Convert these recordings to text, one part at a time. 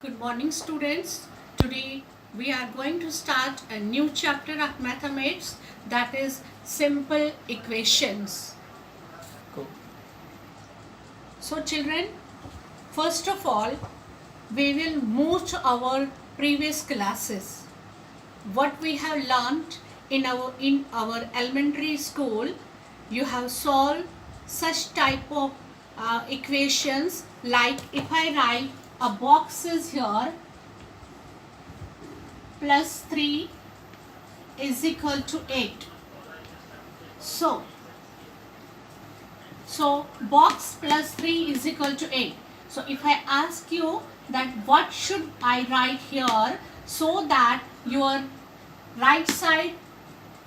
Good morning, students. Today we are going to start a new chapter of mathematics, that is simple equations. Cool. So children, first of all, we will move to our previous classes. What we have learnt in our elementary school, you have solved such type of equations, like if I write a box is here, plus 3 is equal to 8. So box plus 3 is equal to 8. So if I ask you that what should I write here so that your right side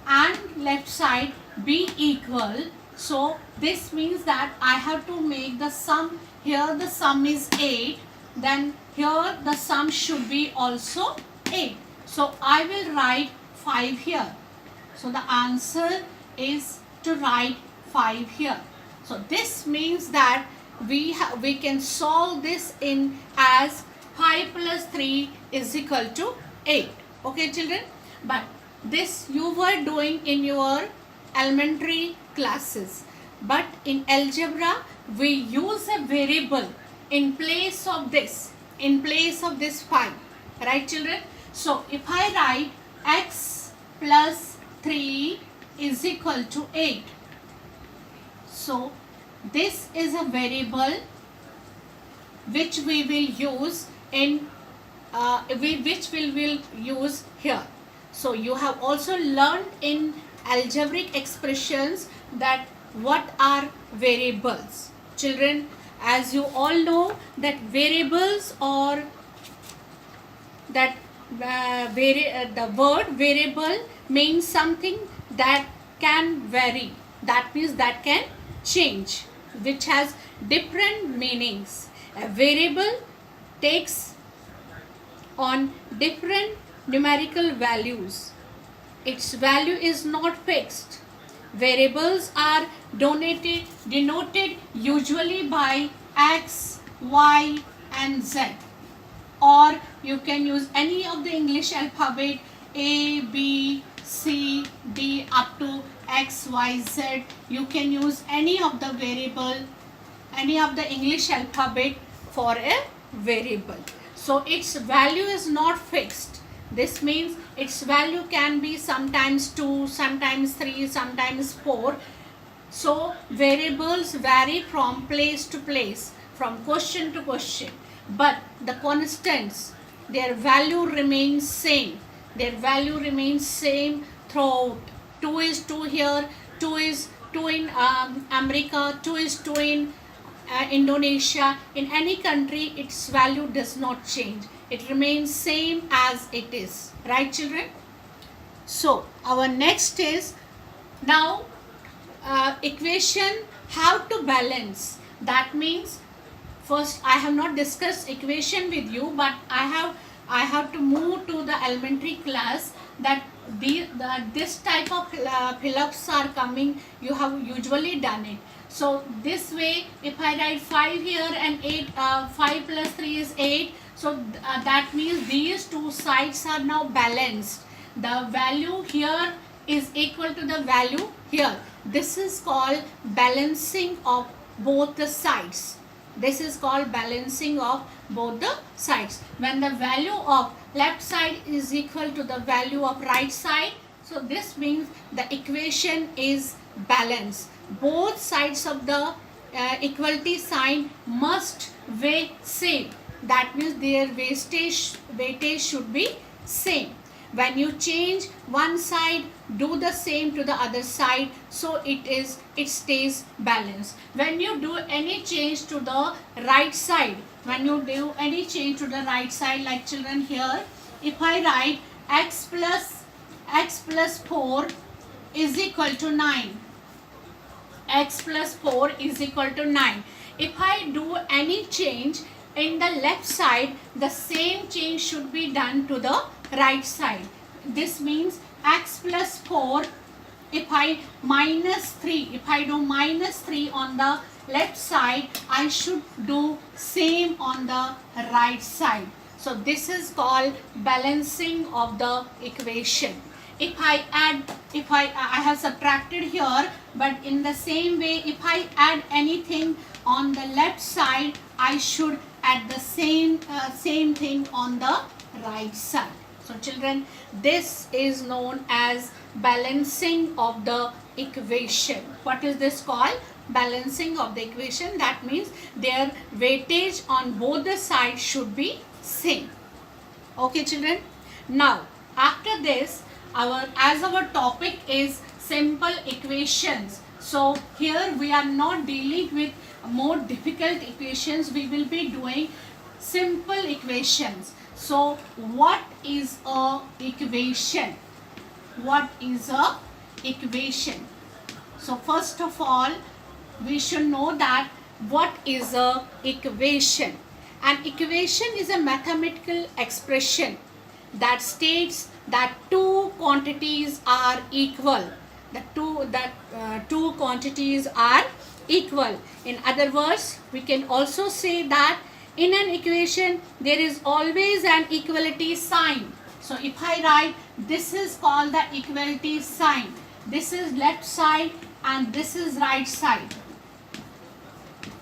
and left side be equal, so this means that I have to make the sum. Here the sum is 8, then here the sum should be also 8. So I will write 5 here. So the answer is to write 5 here. So this means that we can solve this in as 5 plus 3 is equal to 8. Okay children, but this you were doing in your elementary classes, but in algebra we use a variable in place of this 5, right children? So if I write x plus 3 is equal to 8, so this is a variable which we will use in which we will use here. So you have also learned in algebraic expressions that what are variables. Children, as you all know that variables or that the word variable means something that can vary, that means that can change, which has different meanings. A variable takes on different numerical values. Its value is not fixed. Variables are denoted usually by x, y and z, or you can use any of the English alphabet A, B, C, D up to X, Y, Z. You can use any of the variable, any of the English alphabet for a variable. So its value is not fixed. This means its value can be sometimes 2, sometimes 3, sometimes 4. So variables vary from place to place, from question to question, but the constants, their value remains same. Their value remains same throughout. 2 is 2 here, 2 is 2 in America, 2 is 2 in Indonesia. In any country, its value does not change. It remains same as it is. Right, children? So, our next is now equation how to balance. That means first I have not discussed equation with you, but I have to move to the elementary class that this type of fill-ups are coming. You have usually done it. So this way, if I write 5 here and 8, 5 plus 3 is 8. So that means these two sides are now balanced. The value here is equal to the value here. This is called balancing of both the sides. This is called balancing of both the sides. When the value of left side is equal to the value of right side, so this means the equation is balanced. Both sides of the equality sign must weigh same. That means their weightage should be same. When you change one side, do the same to the other side, so it stays balanced. When you do any change to the right side, like children here, if I write x plus 4 is equal to 9, x plus 4 is equal to 9. If I do any change in the left side, the same change should be done to the right side. This means x plus 4, if I minus 3, if I do minus 3 on the left side, I should do same on the right side. So this is called balancing of the equation. If I have subtracted here, but in the same way, if I add anything on the left side, I should add the same thing on the right side. So children, this is known as balancing of the equation. What is this called? Balancing of the equation. That means their weightage on both the sides should be same. Okay children. Now after this, as our topic is simple equations, so here we are not dealing with more difficult equations. We will be doing simple equations. So what is a equation? What is a equation? So first of all, we should know that what is a equation. An equation is a mathematical expression that states that two quantities are equal. Two quantities are equal. In other words, we can also say that in an equation there is always an equality sign. So if I write, this is called the equality sign. This is left side and this is right side.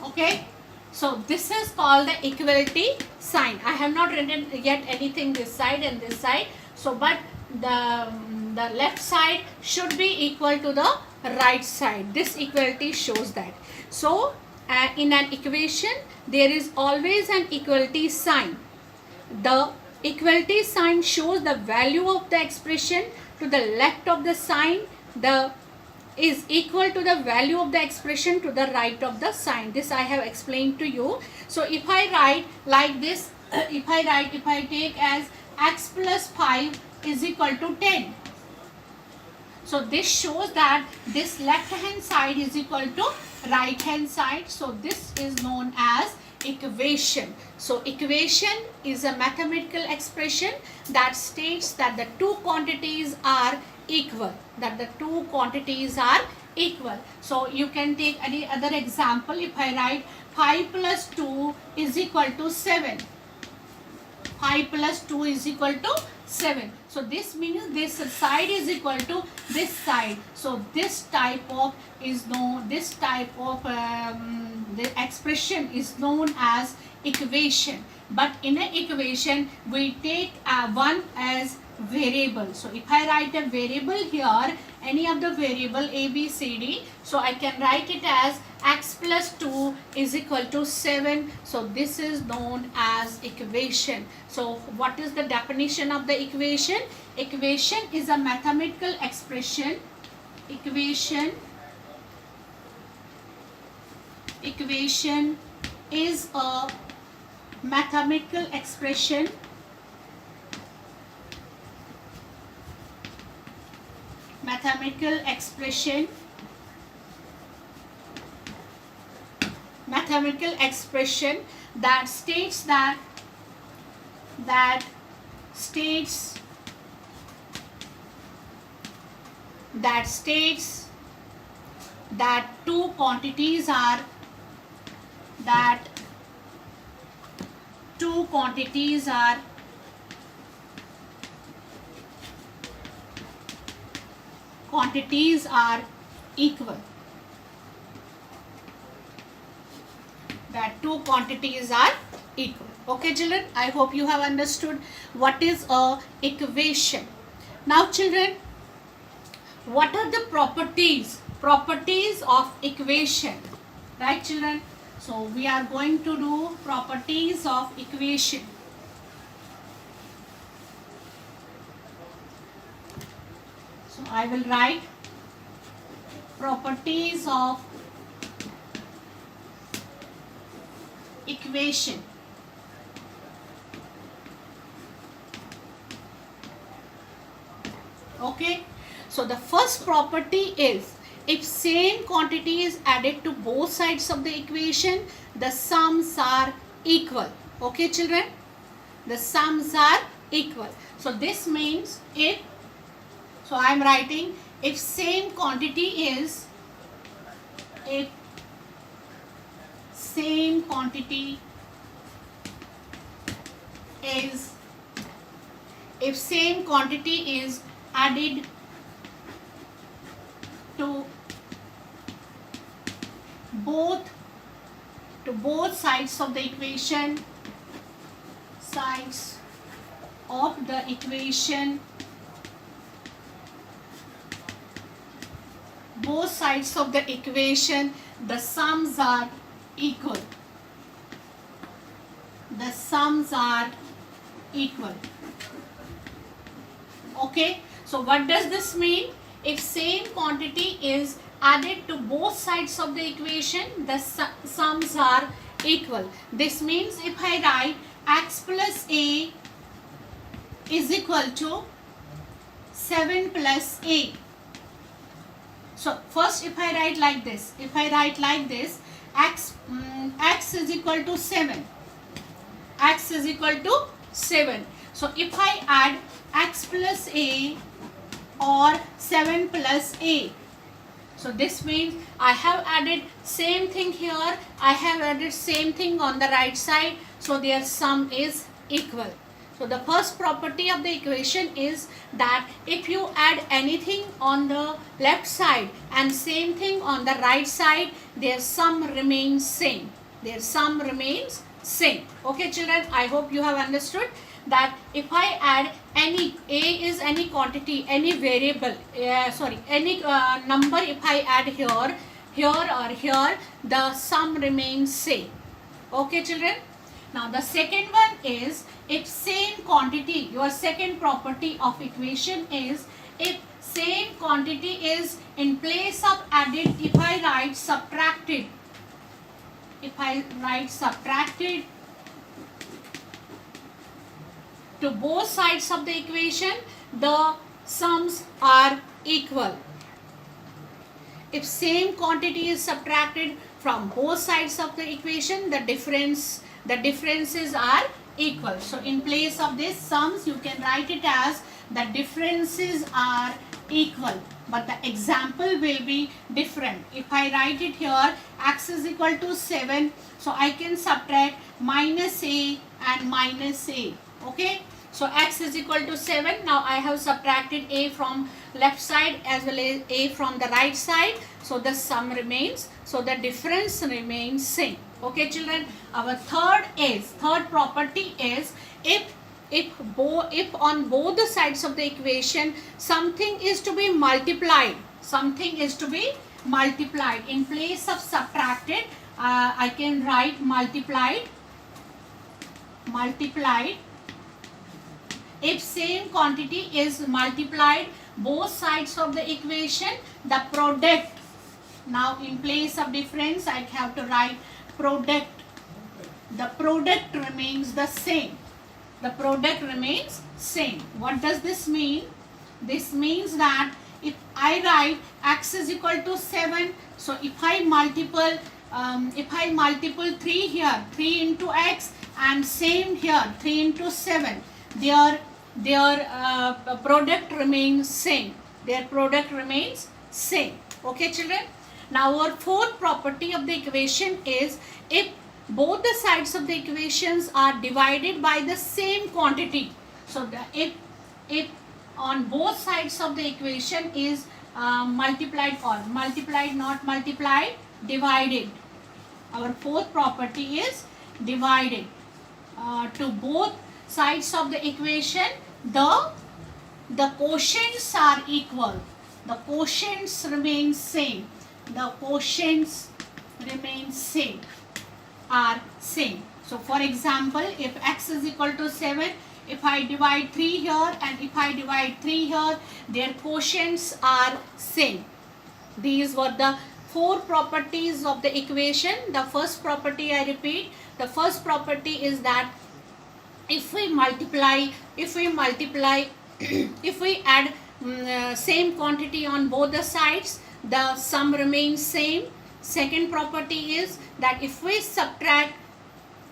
Okay. So this is called the equality sign. I have not written yet anything this side and this side. So but the left side should be equal to the right side. This equality shows that. So in an equation there is always an equality sign. The equality sign shows the value of the expression to the left of the sign is equal to the value of the expression to the right of the sign. This I have explained to you. So if I write like this, if I take as x plus 5 is equal to 10. So this shows that this left hand side is equal to right hand side. So this is known as equation. So equation is a mathematical expression that states that the two quantities are equal. So you can take any other example. If I write 5 plus 2 is equal to 7. 5 plus 2 is equal to 7. So this means this side is equal to this side. So this type of the expression is known as equation. But in an equation we take one as variable. So if I write a variable here, any of the variable a, b, c, d, so I can write it as x plus 2 is equal to 7. So this is known as equation. So what is the definition of the equation? Equation is a mathematical expression. Equation is a mathematical expression that states that two quantities are equal. That two quantities are equal. Okay children, I hope you have understood what is a equation. Now children, what are the properties of equation? Right children? So we are going to do properties of equation. So I will write properties of equation. Okay. So the first property is, if same quantity is added to both sides of the equation, the sums are equal. Okay children? The sums are equal. So this means so I am writing if same quantity is is, if same quantity is added to both sides of the equation, both sides of the equation, the sums are equal. The sums are equal. Okay, so what does this mean? If same quantity is added to both sides of the equation, the sums are equal. This means if I write x plus a is equal to 7 plus a. So first if I write like this, x is equal to 7. X is equal to 7. So if I add x plus a or 7 plus a, so this means I have added same thing here, I have added same thing on the right side, so their sum is equal. So the first property of the equation is that if you add anything on the left side and same thing on the right side, their sum remains same. Their sum remains same. Okay children, I hope you have understood that if I add any, a is any quantity, any variable, any number, if I add here or here, the sum remains same. Okay children. Now the second one is, if same quantity, your second property of equation is, if same quantity is in place of added, if I write subtracted to both sides of the equation, the sums are equal. If same quantity is subtracted from both sides of the equation, the differences are equal. So in place of this sums, you can write it as the differences are equal, but the example will be different. If I write it here, x is equal to 7, so I can subtract minus a and minus a. Okay, so x is equal to 7. Now I have subtracted a from left side as well as a from the right side, so the sum remains, so the difference remains same. Okay children, our third property is, if on both the sides of the equation something is to be multiplied, in place of subtracted, I can write multiplied. If same quantity is multiplied both sides of the equation, the product, now in place of difference I have to write product. The product remains the same. What does this mean? This means that if I write x is equal to 7, so if I multiple 3 here, 3 into x, and same here, 3 into 7, their product remains same. Okay children. Now our fourth property of the equation is, if both the sides of the equations are divided by the same quantity. So if on both sides of the equation is divided. Our fourth property is divided. To both sides of the equation, the quotients are equal. The quotients remain same. Are same. So for example, if x is equal to 7, if I divide 3 here and if I divide 3 here, their quotients are same. These were the 4 properties of the equation. The first property, I repeat, the first property is that if we add same quantity on both the sides, the sum remains same. Second property is that if we subtract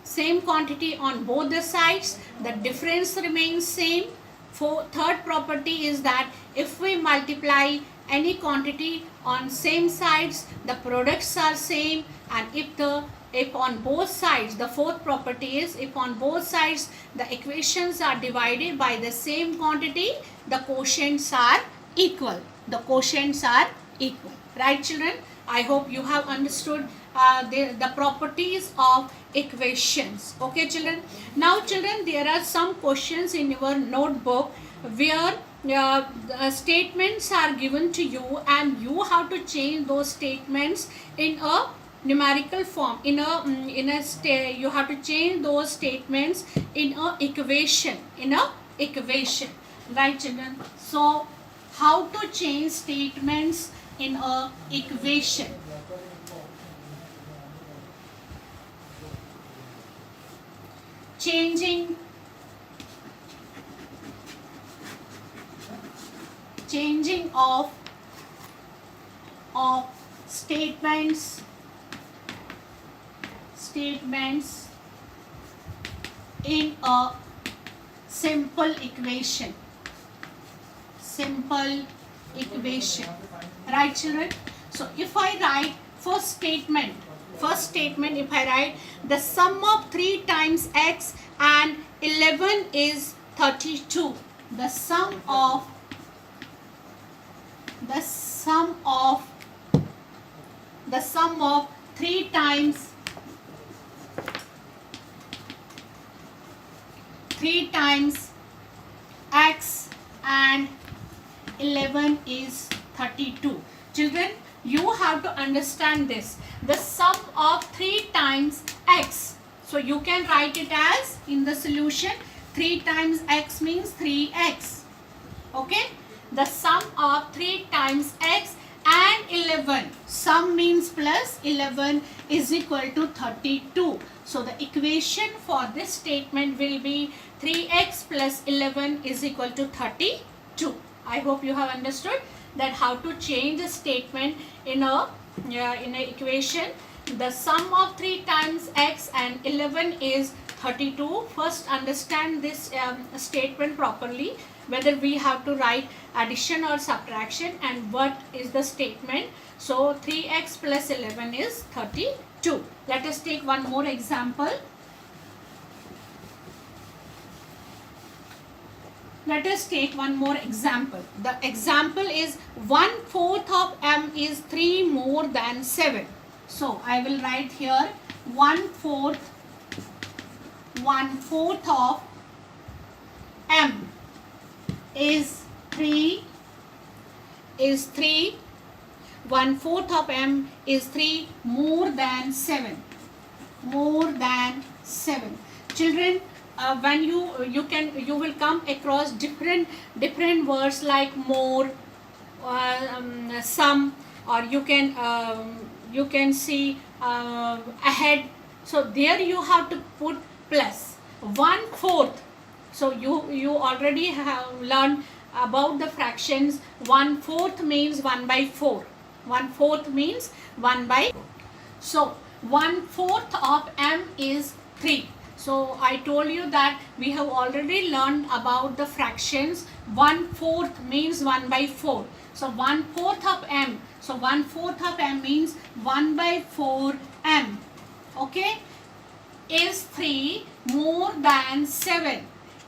same quantity on both the sides, the difference remains same. Third property is that if we multiply any quantity on same sides, the products are same, and if the if on both sides, the fourth property is, if on both sides the equations are divided by the same quantity, the quotients are equal. The quotients are equal. Right, children? I hope you have understood the properties of equations. Okay, children? Now, children, there are some questions in your notebook where statements are given to you, and you have to change those statements in a numerical form. You have to change those statements in a equation. Right, children? So, how to change statements in a equation? Changing of statements in a simple equation. Right, children? So if I write first statement, if I write the sum of 3 times x and 11 is 32. The sum of 3 times x and 11 is 32. Children, you have to understand this. The sum of 3 times x. So you can write it as, in the solution, 3 times x means 3x. Okay? The sum of 3 times x and 11. Sum means plus, 11 is equal to 32. So the equation for this statement will be 3x plus 11 is equal to 32. I hope you have understood that how to change a statement in a equation. The sum of 3 times x and 11 is 32. First understand this statement properly, whether we have to write addition or subtraction and what is the statement. So 3x plus 11 is 32. Let us take one more example. Let us take one more example. The example is 1/4 of m is 3 more than 7. So I will write here 1/4 of m is 3. 1/4 of m is 3 more than 7. Children, when you will come across different words like more, some, or you can see ahead. So there you have to put plus. 1/4. So you already have learned about the fractions. 1/4 means 1/4. 1/4 means 1/4. So 1/4 of m is 3. So I told you that we have already learned about the fractions. 1/4 means 1/4. So 1/4 of m. So 1/4 of m means 1/4 m. Okay? Is 3 more than 7?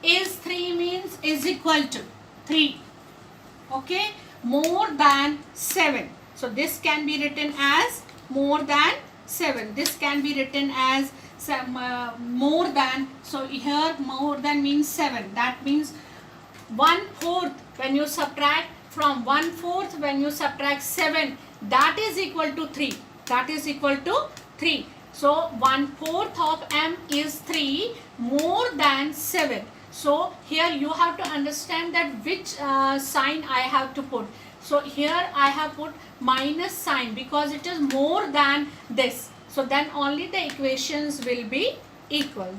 Is 3 means is equal to 3. Okay? More than 7. So this can be written as more than 7. This can be written as more than. So here more than means 7. That means 1/4 when you subtract from 1/4, when you subtract 7, that is equal to 3. That is equal to 3. So 1/4 of m is 3 more than 7. So here you have to understand that which sign I have to put. So here I have put minus sign because it is more than this. So then only the equations will be equal.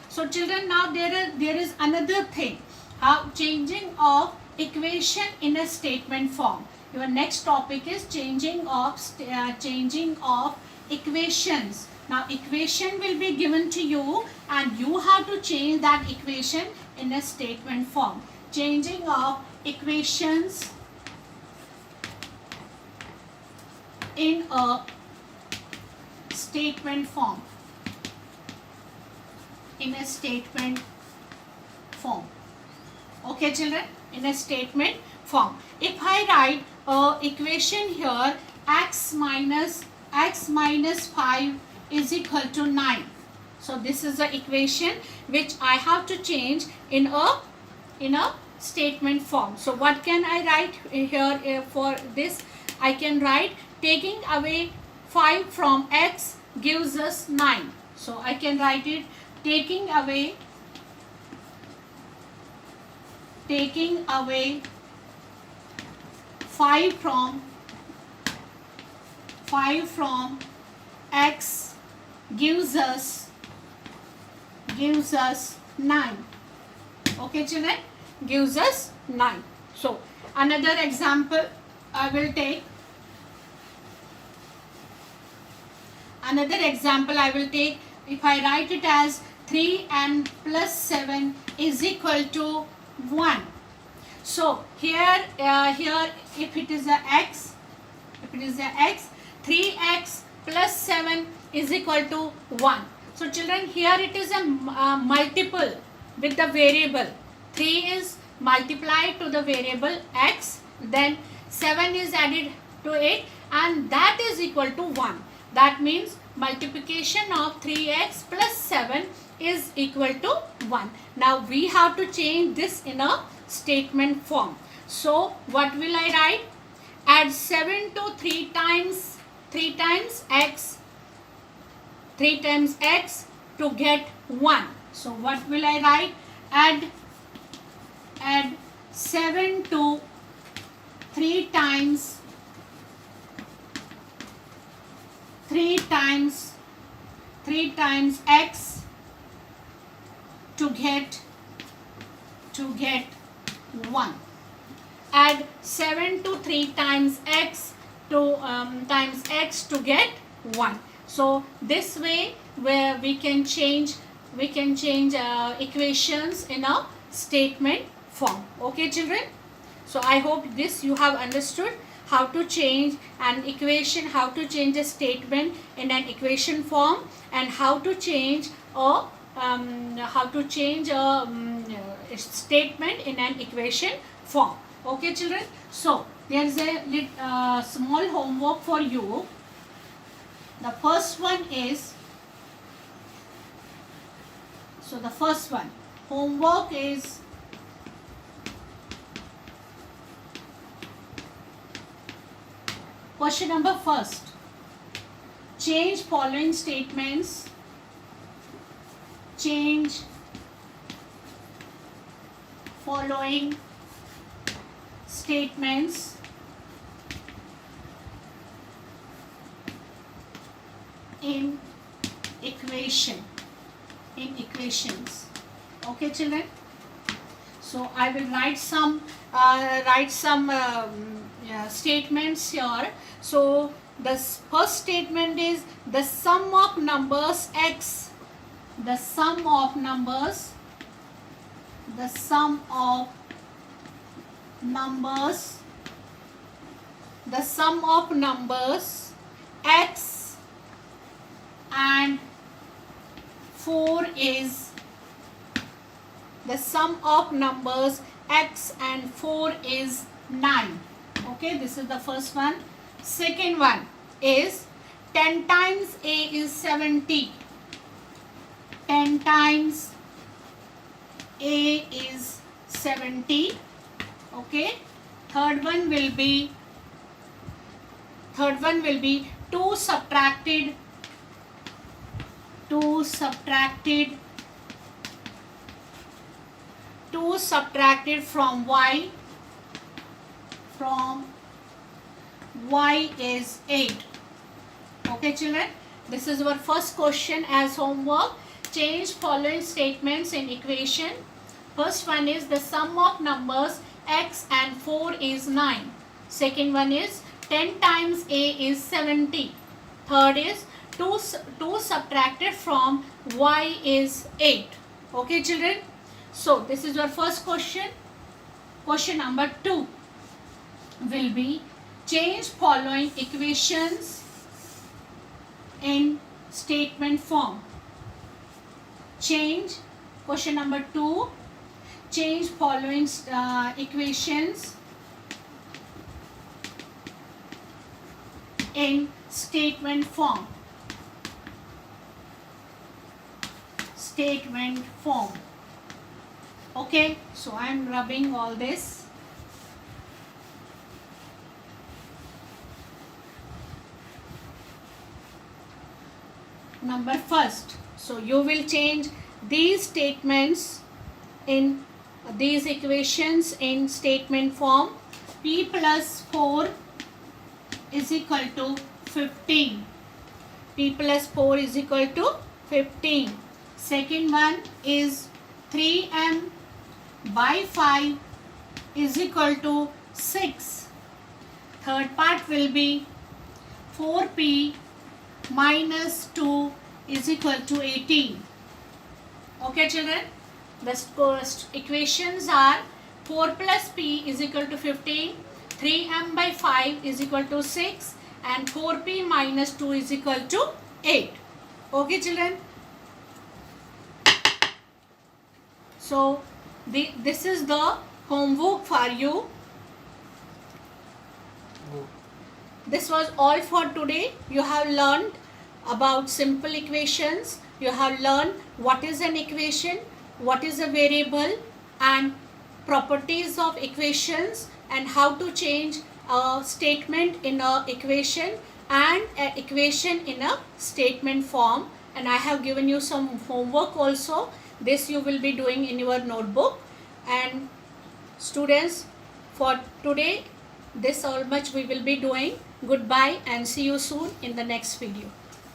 So children, now there is another thing. How changing of equation in a statement form. Your next topic is changing of equations. Now equation will be given to you and you have to change that equation in a statement form. Changing of equations in a statement form. In a statement form. Okay children, in a statement form. If I write a equation here, x minus 5 is equal to 9. So this is the equation which I have to change in a statement form. So what can I write here for this? I can write taking away 5 from x gives us 9. So I can write it taking away 5 from x gives us 9. Okay children, gives us 9. So another example I will take. If I write it as 3 and plus 7 is equal to 1. So here if it is a x, 3x plus 7 is equal to 1. So children, here it is a multiple with the variable. 3 is multiplied to the variable x, then 7 is added to it, and that is equal to 1. That means multiplication of 3x plus 7 is equal to 1. Now we have to change this in a statement form. So what will I write? Add 7 to 3 times x to get 1. So what will I write? Add 7 to 3 times x to get 1. Add 7 to 3 times x to get 1. So this way where we can change equations in a statement form. Okay children, so I hope this you have understood how to change an equation, how to change a statement in an equation form, and how to change a statement in an equation form. Okay children, so there is a small homework for you. The first one is, so the first one homework is question number first. Change following statements. Change following statements in equations. Okay children, so I will write some statements here. So the first statement is the sum of numbers x, the sum of numbers x and 4 is, the sum of numbers x and 4 is 9. Okay, this is the first one. Second one is 10 times a is 70. 10 times a is 70. Okay, third one will be 2 subtracted from y is 8. Okay children, this is our first question as homework. Change following statements in equation. First one is the sum of numbers x and 4 is 9. Second one is 10 times a is 70. Third is 2 subtracted from y is 8. Okay children, so this is your first question. Question number 2 will be change following equations in statement form. Change, question number 2, change following equations in statement form. Statement form. Okay, so I am rubbing all this. Number first, so you will change these statements in these equations in statement form. P plus 4 is equal to 15. P plus 4 is equal to 15. Second one is 3m by 5 is equal to 6. Third part will be 4p minus 2 is equal to 18. Okay children, the equations are 4 plus p is equal to 15, 3m by 5 is equal to 6 and 4p minus 2 is equal to 8. Okay children. So this is the homework for you. This was all for today. You have learned about simple equations. You have learned what is an equation, what is a variable, and properties of equations, and how to change a statement in a equation and an equation in a statement form. And I have given you some homework also. This you will be doing in your notebook. And students, for today this all much we will be doing. Goodbye and see you soon in the next video.